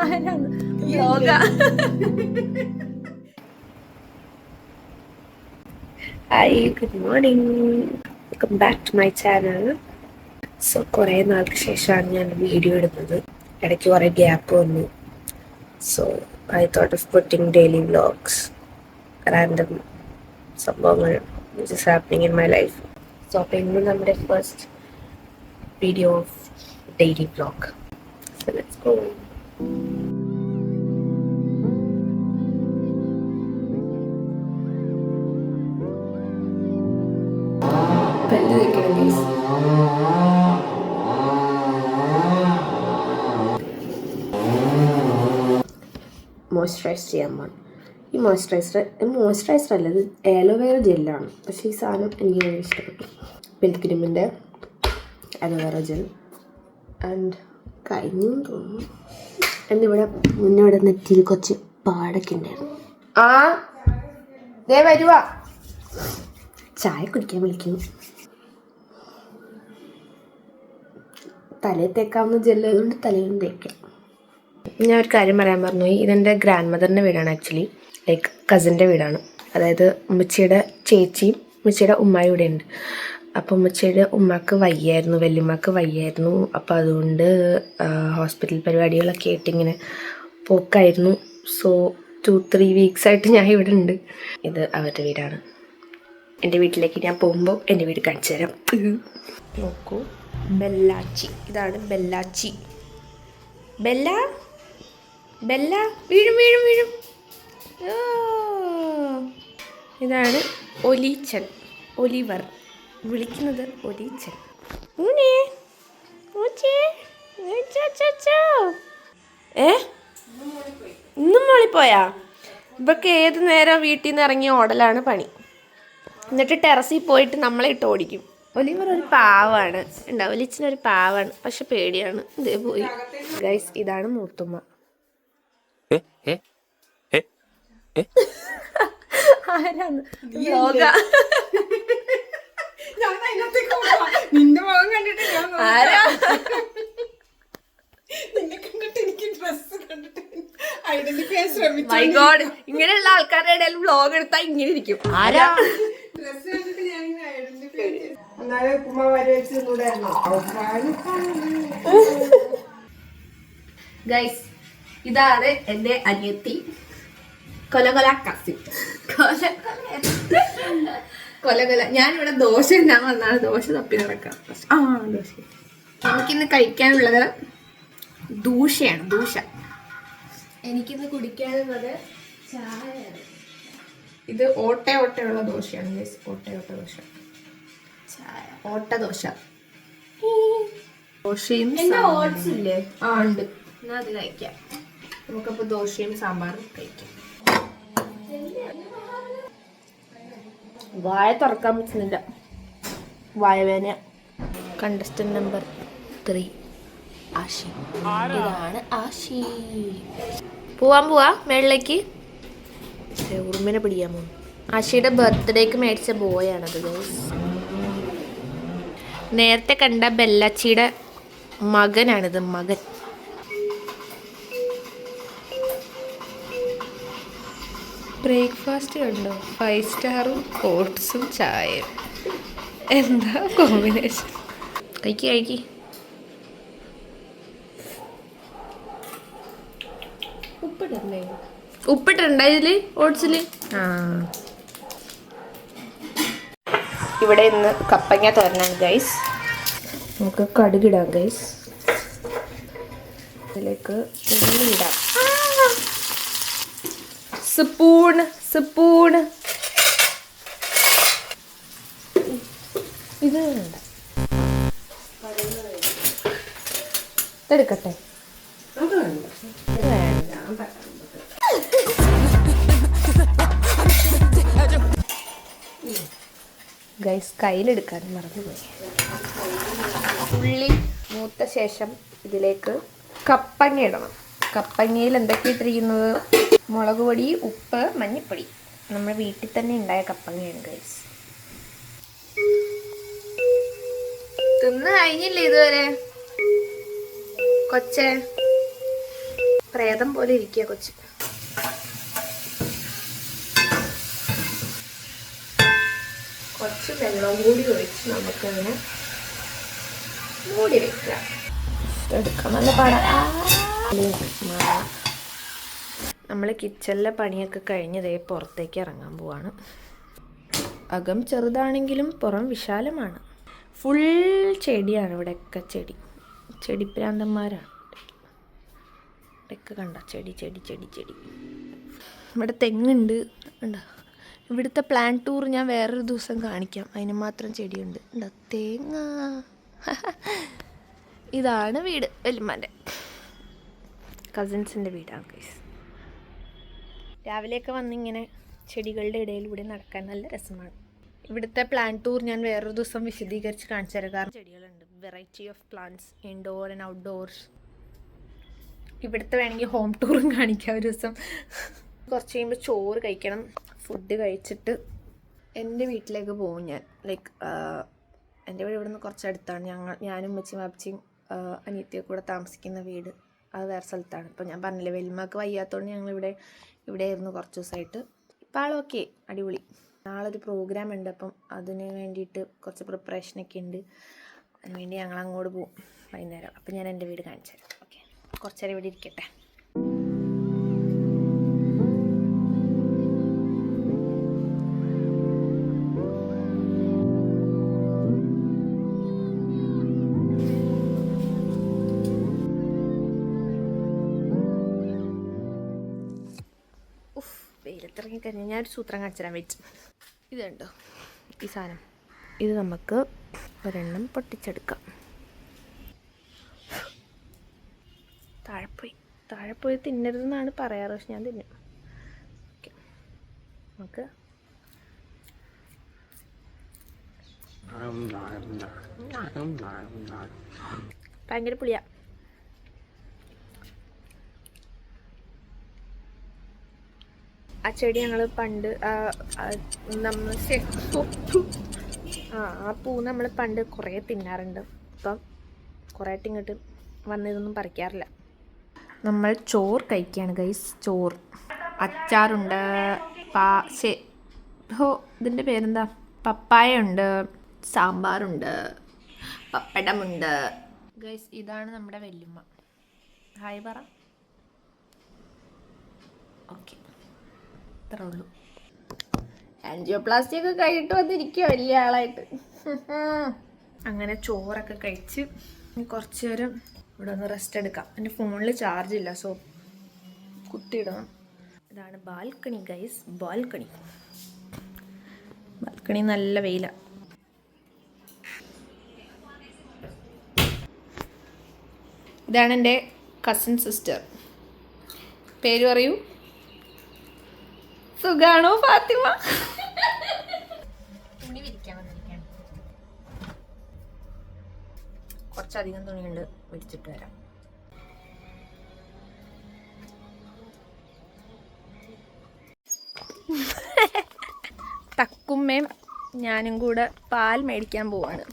Yoga. Hi, good morning. Welcome back to my channel. So കുറേ നാൾക്ക് ശേഷമാണ് ഞാൻ വീഡിയോ ഇടുന്നത്. ഇടയ്ക്ക് കുറേ ഗ്യാപ്പ് വന്നു. So I thought of putting daily vlogs, random സംഭവങ്ങൾ which is happening in my life. So അപ്പോൾ ഇന്ന് നമ്മുടെ first video of daily vlog. So let's go. പല്ല് തേക്കണം ഗൈസ്. മോയ്സ്ചറൈസ് ചെയ്യാൻ പോകണം. ഈ മോയ്സ്ചറൈസർ അല്ല, ഇത് ആലോവേറ ജെല്ലാണ്. പക്ഷേ ഈ സാധനം എനിക്ക് വളരെ ഇഷ്ടപ്പെട്ടു. പിൽഗ്രിമിൻ്റെ ആലോവേറ ജെൽ ആൻഡ് കഴിഞ്ഞു തോന്നുന്നു. എന്നിവിടെ മുന്നോടെ നെറ്റിയിൽ കുറച്ച് പാടൊക്കെ ഉണ്ടായിരുന്നു. ദേ വരുവാ, ചായ കുടിക്കാൻ വിളിക്കുന്നു. തലയിൽ തേക്കാവുന്ന ജെല്ല് അതുകൊണ്ട് തലയിലും തേക്കാം. ഞാൻ ഒരു കാര്യം പറയാൻ പറഞ്ഞു. ഇതെൻ്റെ ഗ്രാൻഡ് മദറിൻ്റെ വീടാണ്. ആക്ച്വലി ലൈക്ക് കസിൻ്റെ വീടാണ്. അതായത് ഉമ്മച്ചിയുടെ ചേച്ചിയും ഉമ്മച്ചിയുടെ ഉമ്മയും ഇവിടെ ഉണ്ട്. അപ്പോൾ ഉമ്മച്ചിയുടെ ഉമ്മക്ക് വയ്യായിരുന്നു, വല്യമ്മക്ക് വയ്യായിരുന്നു. അപ്പോൾ അതുകൊണ്ട് ഹോസ്പിറ്റൽ പരിപാടികളൊക്കെ ആയിട്ട് ഇങ്ങനെ പോക്കായിരുന്നു. സോ 2-3 വീക്സായിട്ട് ഞാൻ ഇവിടെ ഉണ്ട്. ഇത് അവരുടെ വീടാണ്. എൻ്റെ വീട്ടിലേക്ക് ഞാൻ പോകുമ്പോൾ എൻ്റെ വീട് കാണിച്ചു തരാം. നോക്കൂ, ബെല്ലാച്ചി. ഇതാണ് ബെല്ലാച്ചി. ബെല്ല ബെല്ല വീഴും വീഴും വീഴും. ഇതാണ് ഒലീച്ചൻ, ഒലിവർ വിളിക്കുന്നത് ഒലീച്ചൻ. ഇന്നും മോളിപ്പോയാ? ഇവർക്ക് ഏത് നേരം വീട്ടിൽ നിന്ന് ഇറങ്ങി ഓടലാണ് പണി. എന്നിട്ട് ടെറസിൽ പോയിട്ട് നമ്മളെ ഇട്ട് ഓടിക്കും. ഒലിവർ ഒരു പാവാണ്, ഉണ്ടാവും. ഒലിച്ചിനൊരു പാവാണ്, പക്ഷെ പേടിയാണ്. ഇതേ പോയി ഗൈസ്. ഇതാണ് മൂത്തുമ്മ. യോഗ. നിന്റെ മുഖം കണ്ടിട്ട് ആരാ? നിന്നെ കണ്ടിട്ട് എനിക്ക് ഡ്രസ് കണ്ടിട്ട് ഐഡന്റിഫൈ ചെയ്യാൻ ശ്രമിച്ചു. മൈ ഗോഡ്, ഇങ്ങനെയുള്ള ആൾക്കാരുടെ ഇടയിൽ വ്ലോഗ് എടുത്താൽ ഇങ്ങനെ ഇരിക്കും. ആരാ? ഡ്രസ് കണ്ടിട്ട് ഞാൻ ഐഡന്റിഫൈ ചെയ്തു. എന്നാലും ഉപ്പുമാ വരെ വെച്ചിട്ടുണ്ടായിരുന്നു. ഗൈസ്, ഇതാണ് എൻ്റെ അനിയത്തി. കൊലകൊല കസി. കൊലകൊല. ഞാനിവിടെ ദോശ ഉണ്ടാകാൻ വന്നാണ്. ദോശ തപ്പി നടക്കാം. ദോശ എനിക്കിന്ന് കഴിക്കാനുള്ളത് ദൂഷയാണ്. ദൂഷ. എനിക്കിന്ന് കുടിക്കാനുള്ളത് ചായയാണ്. ഇത് ഓട്ടയുള്ള ദോശയാണ് ഗൈസ്. ഓട്ട ദോശ. ചായ ഓട്ട ദോശ. ദോശയും ഓട്സ് ഇല്ലേ? ഉണ്ട്. എന്നാൽ അത് കഴിക്കാം. നമുക്കപ്പോൾ ദോശയും സാമ്പാറും കഴിക്കാം. വായ തുറക്കാൻ പറ്റുന്നില്ല, വായവേന. Contestant number 3 Ashi. ഇതാണ് ആഷി. പോവാ മേളിലേക്ക്. ഉറുമ്പിനെ പിടിക്കാൻ പോകും. ആഷിയുടെ ബർത്ത്ഡേക്ക് മേടിച്ച ബോയാണത് ഗൈസ്. നേരത്തെ കണ്ട ബെല്ലാച്ചിയുടെ മകനാണിത്, മകൻ. ബ്രേക്ക്ഫാസ്റ്റ് കണ്ടോ? 5 സ്റ്റാറും ഓട്സും ചായയും. എന്താ കോമ്പിനേഷൻ? കഴിക്കി. ഉപ്പിട്ടുണ്ടോ ഇതില്, ഓട്സില്? ഇവിടെ ഇന്ന് കപ്പങ്ങ തോരനാണ് ഗൈസ്. നമുക്ക് കടുകിടാം ഗൈസ്. ഇതിലേക്ക് ഉള്ളി ഇടാം. സ്പൂണ് ഇത് വേണ്ട, ഇതെടുക്കട്ടെ. ഗൈസ്, കയ്യിലെടുക്കാൻ മറന്നുപോയി. ഉള്ളി മൂത്ത ശേഷം ഇതിലേക്ക് കപ്പങ്ങ ഇടണം. കപ്പങ്ങയിൽ എന്തൊക്കെ ഇട്ടിരിക്കുന്നത്? മുളക് പൊടി, ഉപ്പ്, മഞ്ഞൾപ്പൊടി. നമ്മുടെ വീട്ടിൽ തന്നെ ഉണ്ടായ കപ്പങ്ങയാണ് ഗൈസ്. തിന്ന് കഴിഞ്ഞില്ലേ ഇതുവരെ കൊച്ചേ? പ്രേതം പോലെ ഇരിക്കുക കൊച്ച്. കുറച്ച് വെള്ളം കൂടി ഒഴിച്ച് നമുക്കങ്ങനെ മൂടി വെക്കാം. എടുക്കാൻ നല്ല പാടാ. നമ്മൾ കിച്ചണിലെ പണിയൊക്കെ കഴിഞ്ഞതേ പുറത്തേക്ക് ഇറങ്ങാൻ പോവാണ്. അകം ചെറുതാണെങ്കിലും പുറം വിശാലമാണ്. ഫുൾ ചെടിയാണ് ഇവിടെയൊക്കെ. ചെടിപ്രാന്തന്മാരാണ് ഇവിടെയൊക്കെ. കണ്ട ചെടി ചെടി ചെടി ചെടി. ഇവിടെ തെങ്ങുണ്ട്. ഉണ്ടോ? ഇവിടുത്തെ പ്ലാൻ ടൂർ ഞാൻ വേറൊരു ദിവസം കാണിക്കാം. അതിന് മാത്രം ചെടിയുണ്ട്. ഉണ്ടോ? തേങ്ങ. ഇതാണ് വീട്. വല്യമ്മാൻ്റെ കസിൻസിൻ്റെ വീടാണ് ഗൈസ്. രാവിലെയൊക്കെ വന്നിങ്ങനെ ചെടികളുടെ ഇടയിലൂടെ നടക്കാൻ നല്ല രസമാണ്. ഇവിടുത്തെ പ്ലാൻ ടൂർ ഞാൻ വേറൊരു ദിവസം വിശദീകരിച്ച് കാണിച്ചു തരാം. കാരണം ചെടികളുണ്ട്. Variety of plants, indoor and outdoors. ഇവിടുത്തെ വേണമെങ്കിൽ ഹോം ടൂറും കാണിക്കാം ഒരു ദിവസം. കുറച്ച് കഴിയുമ്പോൾ ചോറ് കഴിക്കണം. ഫുഡ് കഴിച്ചിട്ട് എൻ്റെ വീട്ടിലേക്ക് പോകും ഞാൻ. ലൈക്ക് എൻ്റെ വീട് ഇവിടുന്ന് കുറച്ചടുത്താണ്. ഞാനും അമ്മച്ചിയും വാപ്പച്ചിയും അനിയത്തിയും കൂടെ താമസിക്കുന്ന വീട് അത് വേറെ സ്ഥലത്താണ്. ഇപ്പോൾ ഞാൻ പറഞ്ഞില്ലേ വല്യമ്മക്ക് വയ്യാത്തതുകൊണ്ട് ഞങ്ങളിവിടെ ആയിരുന്നു കുറച്ച് ദിവസമായിട്ട്. ഇപ്പോൾ ആളൊക്കെ അടിപൊളി. നാളെ ഒരു പ്രോഗ്രാം ഉണ്ട്. അപ്പം അതിന് വേണ്ടിയിട്ട് കുറച്ച് പ്രിപ്പറേഷനൊക്കെ ഉണ്ട്. അതിന് വേണ്ടി ഞങ്ങൾ അങ്ങോട്ട് പോകും വൈകുന്നേരം. അപ്പം ഞാൻ എൻ്റെ വീട് കാണിച്ചു തരാം. ഓക്കെ, കുറച്ച് നേരം ഇവിടെ ഇരിക്കട്ടെ. വെയിലത്തിറങ്ങി കഴിഞ്ഞാൽ ഞാനൊരു സൂത്രം കാണിച്ചു തരാൻ വെച്ച്. ഇത് കണ്ടോ ഈ സാധനം? ഇത് നമുക്ക് ഒരെണ്ണം പൊട്ടിച്ചെടുക്കാം. താഴെ പോയി തിന്നരുതെന്നാണ് പറയാറ്. പക്ഷെ ഞാൻ തിന്നും. ഓക്കെ, നമുക്ക് ഭയങ്കര പുളിയാ. ആ ചെടി ഞങ്ങൾ പണ്ട് നമ്മൾ ആ പൂ നമ്മൾ പണ്ട് കുറേ തിന്നാറുണ്ട്. ഇപ്പം കുറേ ആയിട്ട് ഇങ്ങോട്ട് വന്നിതൊന്നും പറിക്കാറില്ല. നമ്മൾ ചോറ് കഴിക്കുകയാണ് ഗൈസ്. ചോറ്, അച്ചാറുണ്ട്, ഇതിൻ്റെ പേരെന്താ, പപ്പായ ഉണ്ട്, സാമ്പാറുണ്ട്, പപ്പടമുണ്ട് ഗൈസ്. ഇതാണ് നമ്മുടെ വല്യമ്മ. ഹായ് പറ. ഓക്കെ, അത്രേ ഉള്ളൂ. ആൻജിയോപ്ലാസ്റ്റി ഒക്കെ കഴിഞ്ഞിട്ട് വന്നിരിക്കുക വലിയ ആളായിട്ട്. അങ്ങനെ ചോറൊക്കെ കഴിച്ച് കുറച്ച് നേരം ഇവിടെ ഒന്ന് റെസ്റ്റ് എടുക്കാം. എൻ്റെ ഫോണിൽ ചാർജ് ഇല്ല, സോ കുത്തിയിടണം. ഇതാണ് ബാൽക്കണി ഗൈസ്. ബാൽക്കണി നല്ല വെയിലാണ്. ഇതാണ് എൻ്റെ കസിൻ സിസ്റ്റർ. പേര് പറയൂ. സുഖാണോ ഫാത്തിമ? തുണി വിരിക്കാൻ വന്നിരിക്കുകയാണ്. കുറച്ചധികം തുണിയുണ്ട്, വിരിച്ചിട്ട് വരാം. തക്കുമ്മയും ഞാനും കൂടെ പാൽ മേടിക്കാൻ പോവാണ്.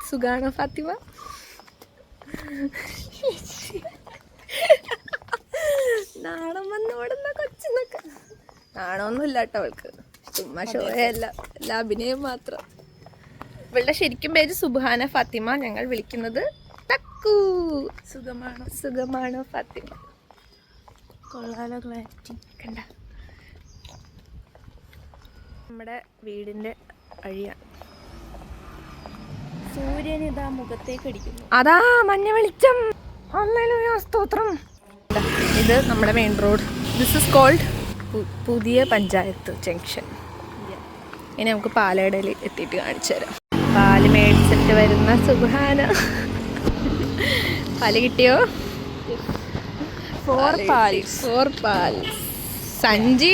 സുഖാണോ ഫാത്തിമ? നാണം വന്നോടുന്ന കൊച്ചിനൊക്കെ. നാണമൊന്നുമില്ല കേട്ടോ അവൾക്ക്. ചുമ്മാ ഷോയല്ല, എല്ലാ അഭിനയം മാത്രം. ഇവളുടെ ശരിക്കും പേര് സുബ്ഹാന ഫാത്തിമ. ഞങ്ങൾ വിളിക്കുന്നത് തക്കു. സുഖമാണോ ഫാത്തിമ? കൊള്ളാലോ ക്ലാരിറ്റി കണ്ട. നമ്മുടെ വീടിന്റെ വഴിയാണ്. സൂര്യൻ ഇതാ മുഖത്തേക്ക് അടിക്കുന്നു. അതാ മഞ്ഞ വെളിച്ചം. ഹല്ലേലൂയ, സ്തോത്രം. ഇത് നമ്മുടെ main road. This is called പുതിയ പഞ്ചായത്ത് ജംഗ്ഷൻ. ഇനി നമുക്ക് പാലടയിൽ എത്തിയിട്ട് കാണിച്ചു തരാം. പാല് മേടിച്ചിട്ട് വരുന്ന സുബ്ഹാന. പാല് കിട്ടിയോ? 4 പാൽ. സഞ്ജി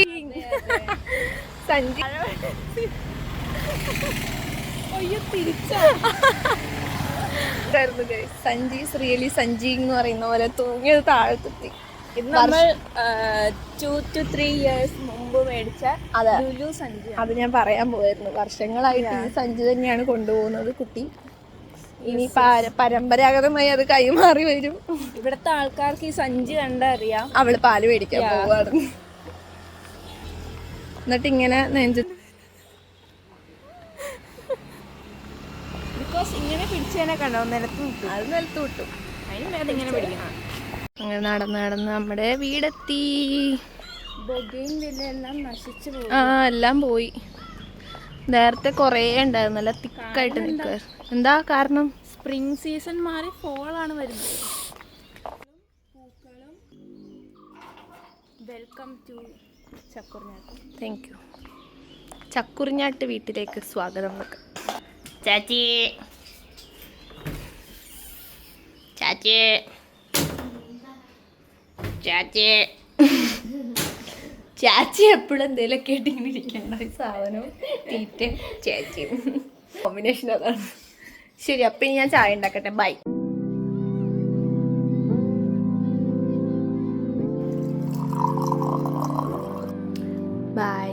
സഞ്ജീസ് റിയലി സഞ്ജി എന്ന് പറയുന്ന പോലെ തൂങ്ങിയത് താഴത്തെത്തി. ഇത് നമ്മൾ 2 to 3 years മുമ്പ് മേടിച്ച ലുലു സഞ്ജി. അത് ഞാൻ പറയാൻ പോയിരുന്നു. വർഷങ്ങളായിട്ട് ഈ സഞ്ജി തന്നെയാണ് കൊണ്ടുപോകുന്നത് കുട്ടി. ഇനി പരമ്പരാഗതമായി അത് കൈമാറി വരും. ഇവിടുത്തെ ആൾക്കാർക്ക് ഈ സഞ്ചി കണ്ടറിയാം അവള് പാല് മേടിക്കാൻ പോവാണ്. എന്നിട്ട് ഇങ്ങനെ ബിക്കോസ് ഇങ്ങനെ പിടിച്ചതിനെ കണ്ടോ നിലത്ത് വിട്ടു. അത് നിലത്ത് വിട്ടു. അതിന് അതിങ്ങനെ പിടിക്കണം. അങ്ങനെ നടന്ന് നമ്മുടെ വീടെത്തി. ബൊഗെയിൻവില്ലയെല്ലാം നശിച്ചു പോയി. എല്ലാം പോയി. നേരത്തെ കൊറേ ഉണ്ടായിരുന്നു, നല്ല തിക്കായിട്ട് നിൽക്കുക. എന്താ കാരണം? സ്പ്രിംഗ് സീസൺ മാറി ഫോളാണ് വരുന്നത്. പൂക്കളും. Welcome to Chakkurinjattu. Thank you. Chakkurinjattu വീട്ടിലേക്ക് സ്വാഗതം. ചാച്ചി ചാച്ചി ചാച്ചി ചാച്ചി എപ്പോഴും എന്തെങ്കിലും കേട്ട് ഇങ്ങനെ ഇരിക്കേണ്ട സാധനവും തീറ്റയും ചേച്ചിയും കോമ്പിനേഷൻ അതാണ്. ശരി, അപ്പം ഇനി ഞാൻ ചായ ഉണ്ടാക്കട്ടെ. ബൈ. ബൈ.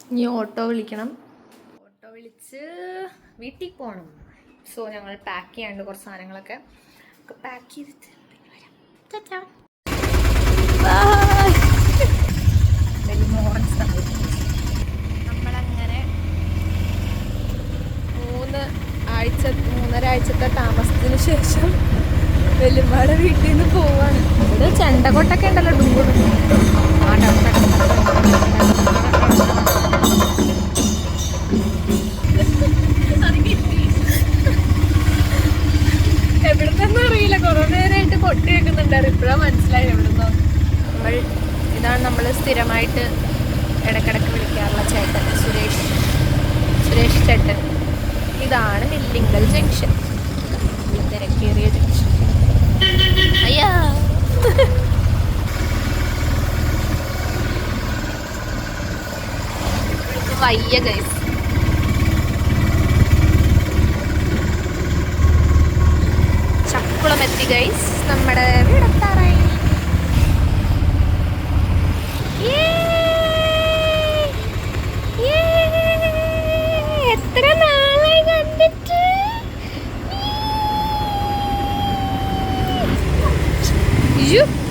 ഇനി ഓട്ടോ വിളിക്കണം. ഓട്ടോ വിളിച്ച് വീട്ടിൽ പോകണം. സോ ഞങ്ങൾ പാക്ക് ചെയ്യാണ്ട് കുറച്ച് സാധനങ്ങളൊക്കെ പാക്ക് ചെയ്തിട്ട് വരാം. ചാച്ചാ. നമ്മളങ്ങനെ 3.5 ആഴ്ചത്തെ താമസത്തിന് ശേഷം വെല്ലുമ്പാടെ വീട്ടിൽ നിന്ന് പോവാണ്. ഇവിടെ ചെണ്ടകൊട്ടൊക്കെ ഉണ്ടല്ലോ, ഡൂടും. എവിടുന്നെന്നും അറിയില്ല, കുറെ നേരമായിട്ട് കൊട്ടി വെക്കുന്നുണ്ടായിരുന്നു. ഇപ്പോഴാണ് മനസ്സിലായി എവിടുന്നോ. ഇതാണ് നമ്മൾ സ്ഥിരമായിട്ട് ഇടക്കിടക്ക് വിളിക്കാറുള്ള ചേട്ടൻ, സുരേഷ് ചേട്ടൻ. ഇതാണ് നെല്ലിങ്കൽ ജംഗ്ഷൻ, തിരക്കേറിയ ജംഗ്ഷൻ. അയ്യാ, വയ്യ ഗൈസ്. ചക്കുളം എത്തി ഗൈസ്. നമ്മുടെ വീടെത്താറായി. എത്ര നാളായി കണ്ടിട്ട്.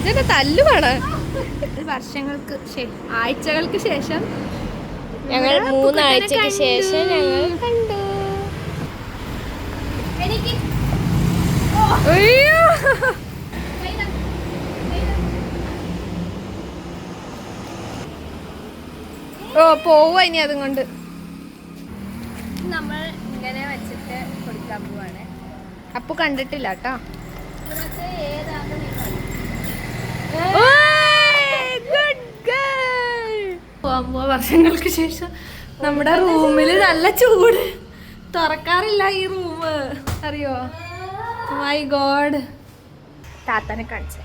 ഇതൊക്കെ തല്ലുമാണ്. ആഴ്ചകൾക്ക് ശേഷം ഞങ്ങൾ 3 ആഴ്ചക്ക് ശേഷം ഞങ്ങൾ കണ്ടു. അയ്യോ, പോവാ ഇനി അതും കൊണ്ട്. നമ്മൾ ഇങ്ങനെ വെച്ചിട്ട് കൊടുക്കാൻ പോവാണ്. അപ്പൊ കണ്ടിട്ടില്ല കേട്ടോ. വർഷങ്ങൾക്ക് ശേഷം നമ്മുടെ റൂമില് നല്ല ചൂട്. തുറക്കാറില്ല ഈ റൂം, അറിയോ? My God. താത്തനെ കാണിച്ചു.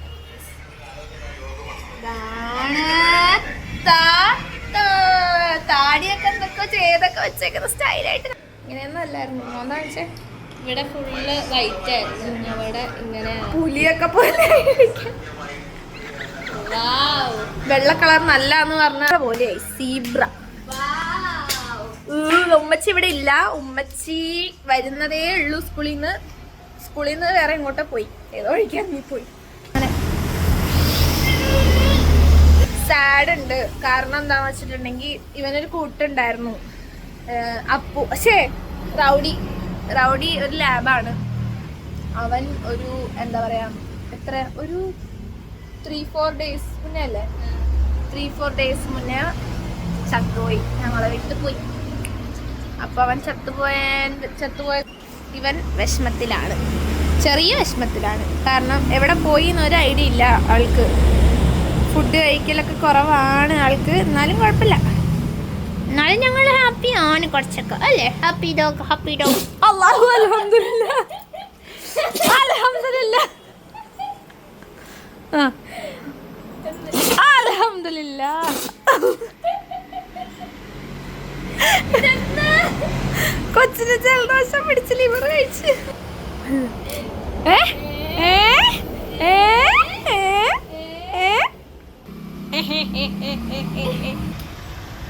താടിയൊക്കെ എന്തൊക്കെ ചെയ്തൊക്കെ വെച്ചേക്കുന്ന സ്റ്റൈലായിട്ട്. ഇങ്ങനെയൊന്നും അല്ലായിരുന്നു. എന്താ വെച്ചേ? ഇവിടെ ഫുള്ള് വൈറ്റ് ആയിരുന്നു. അവിടെ ഇങ്ങനെ പുലിയൊക്കെ പോലെ വെള്ള കളർ നല്ലാന്ന് പറഞ്ഞ പോലെ സീബ്ര. ഉമ്മച്ചി ഇവിടെ ഇല്ല. ഉമ്മച്ചി വരുന്നതേ ഉള്ളൂ സ്കൂളിൽ നിന്ന് വേറെ ഇങ്ങോട്ട് പോയി, ഏതോ ഒഴിക്കാൻ നീ പോയി. അങ്ങനെ സാഡ് ഉണ്ട്. കാരണം എന്താന്ന് വെച്ചിട്ടുണ്ടെങ്കിൽ ഇവനൊരു കൂട്ടുണ്ടായിരുന്നു, അപ്പു. പക്ഷേ റൗഡി ഒരു ലാബാണ് അവൻ. ഒരു എന്താ പറയാ, ഒരു 3-4 ഡേയ്സ് മുന്നേ അല്ലേ, 3-4 ഡേയ്സ് മുന്നേ ചത്തുപോയി. ഞങ്ങളെ വിട്ട് പോയി. അപ്പൊ അവൻ ചത്തുപോയ ഇവൻ വിഷമത്തിലാണ്, ചെറിയ വിഷമത്തിലാണ്. കാരണം എവിടെ പോയി എന്നൊരു ഐഡിയ ഇല്ല ആൾക്ക്. ഫുഡ് കഴിക്കലൊക്കെ കുറവാണ് ആൾക്ക്. എന്നാലും കുഴപ്പമില്ല. എന്നാലും ഞങ്ങൾ ഹാപ്പിയാണ് കുറച്ചൊക്കെ അല്ലേ. Happy dog. അല്ലാഹു അൽഹംദുലില്ലാ. അൽഹംദുലില്ലാ. അൽഹംദുലില്ലാ. കൊച്ചിന് ജലദോഷം പിടിച്ച് ലിവർ കഴിച്ച്.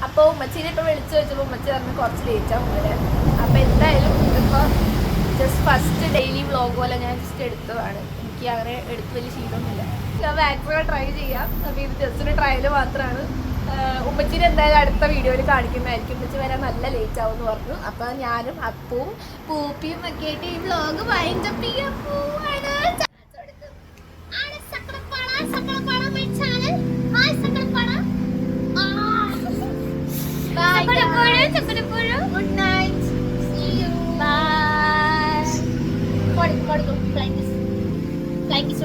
അപ്പൊ ഉമ്മച്ചീനെ ഇപ്പൊ വിളിച്ചു വെച്ചപ്പോ ഉമ്മച്ചി പറഞ്ഞ് കുറച്ച് ലേറ്റ് ആവും വരാൻ. അപ്പൊ എന്തായാലും ഇപ്പൊ ജസ്റ്റ് ഫസ്റ്റ് ഡെയിലി വ്ളോഗ് പോലെ ഞാൻ ജസ്റ്റ് എടുത്തതാണ്. എനിക്ക് അങ്ങനെ എടുത്ത് വലിയ ശീലമൊന്നുമില്ല. ഞാൻ മാക്സിമം ട്രൈ ചെയ്യാം. അപ്പോൾ ഇത് ജസ്റ്റ് ഒരു ട്രയൽ മാത്രമാണ്. ഉമ്മച്ചിനെ എന്തായാലും അടുത്ത വീഡിയോയിൽ കാണിക്കുന്നതായിരിക്കും. ഉമ്മച്ചി വരാൻ നല്ല ലേറ്റ് ആവും എന്ന് പറഞ്ഞു. അപ്പോൾ ഞാനും അപ്പവും പൂപ്പിയും ഒക്കെ ആയിട്ട് ഈ വ്ളോഗ് വൈൻഡപ്പ് ചെയ്യാൻ പോവാണ്. Good night. See you. Bye. Flying kiss. Flying kiss.